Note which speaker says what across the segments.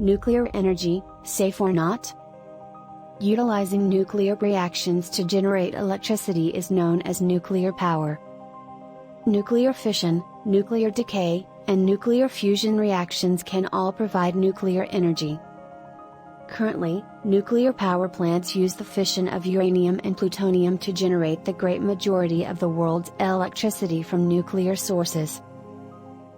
Speaker 1: nuclear energy, safe or not? Utilizing nuclear reactions to generate electricity is known as nuclear power. Nuclear fission, nuclear decay, and nuclear fusion reactions can all provide nuclear energy. Currently, nuclear power plants use the fission of uranium and plutonium to generate the great majority of the world's electricity from nuclear sources.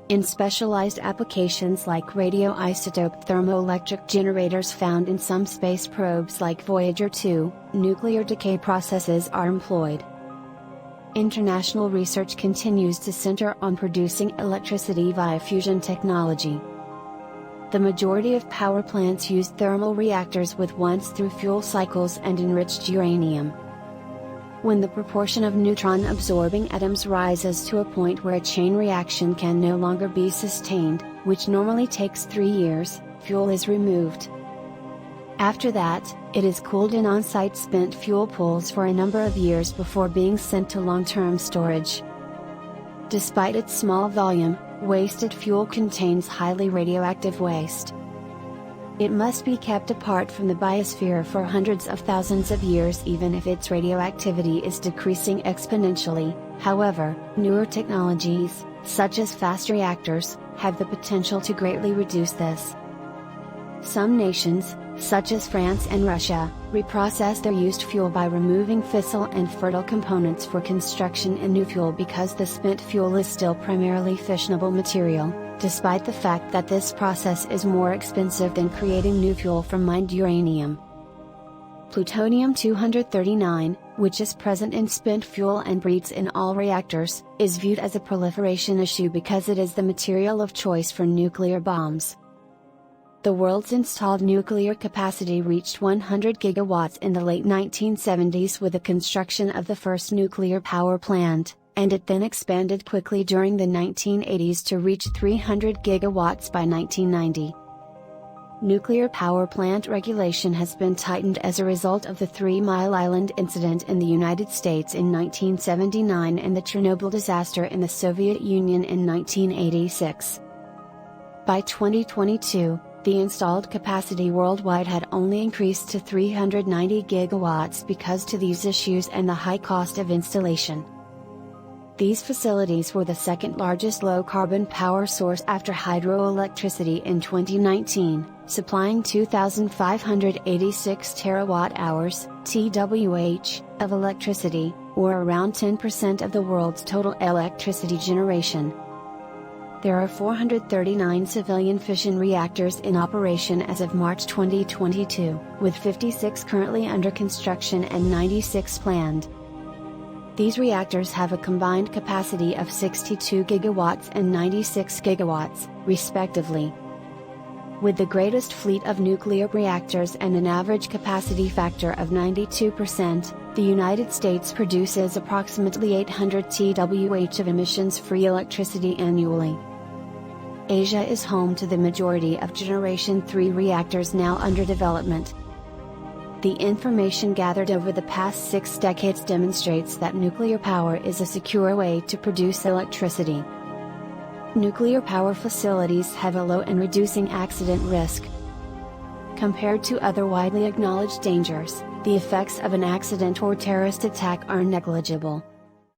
Speaker 1: In specialized applications like radioisotope thermoelectric generators found in some space probes like Voyager 2, nuclear decay processes are employed. International research continues to center on producing electricity via fusion technology. The majority of power plants use thermal reactors with once-through fuel cycles and enriched uranium. When the proportion of neutron-absorbing atoms rises to a point where a chain reaction can no longer be sustained, which normally takes 3 years, fuel is removed. After that, it is cooled in on-site spent fuel pools for a number of years before being sent to long-term storage. Despite its small volume, wasted fuel contains highly radioactive waste. It must be kept apart from the biosphere for hundreds of thousands of years even if its radioactivity is decreasing exponentially. However, newer technologies, such as fast reactors, have the potential to greatly reduce this. Some nations, such as France and Russia, reprocess their used fuel by removing fissile and fertile components for construction in new fuel because the spent fuel is still primarily fissionable material, despite the fact that this process is more expensive than creating new fuel from mined uranium. Plutonium-239, which is present in spent fuel and breeds in all reactors, is viewed as a proliferation issue because it is the material of choice for nuclear bombs. The world's installed nuclear capacity reached 100 gigawatts in the late 1970s with the construction of the first nuclear power plant, and it then expanded quickly during the 1980s to reach 300 gigawatts by 1990. Nuclear power plant regulation has been tightened as a result of the 3 Mile Island incident in the United States in 1979 and the Chernobyl disaster in the Soviet Union in 1986. By 2022, the installed capacity worldwide had only increased to 390 gigawatts because to these issues and the high cost of installation. These facilities were the second largest low-carbon power source after hydroelectricity in 2019, supplying 2,586 terawatt-hours (TWh) of electricity, or around 10% of the world's total electricity generation. There are 439 civilian fission reactors in operation as of March 2022, with 56 currently under construction and 96 planned. These reactors have a combined capacity of 62 gigawatts and 96 gigawatts, respectively. With the greatest fleet of nuclear reactors and an average capacity factor of 92%, the United States produces approximately 800 TWh of emissions-free electricity annually. Asia is home to the majority of Generation 3 reactors now under development. The information gathered over the past 6 decades demonstrates that nuclear power is a secure way to produce electricity. Nuclear power facilities have a low and reducing accident risk. Compared to other widely acknowledged dangers, the effects of an accident or terrorist attack are negligible.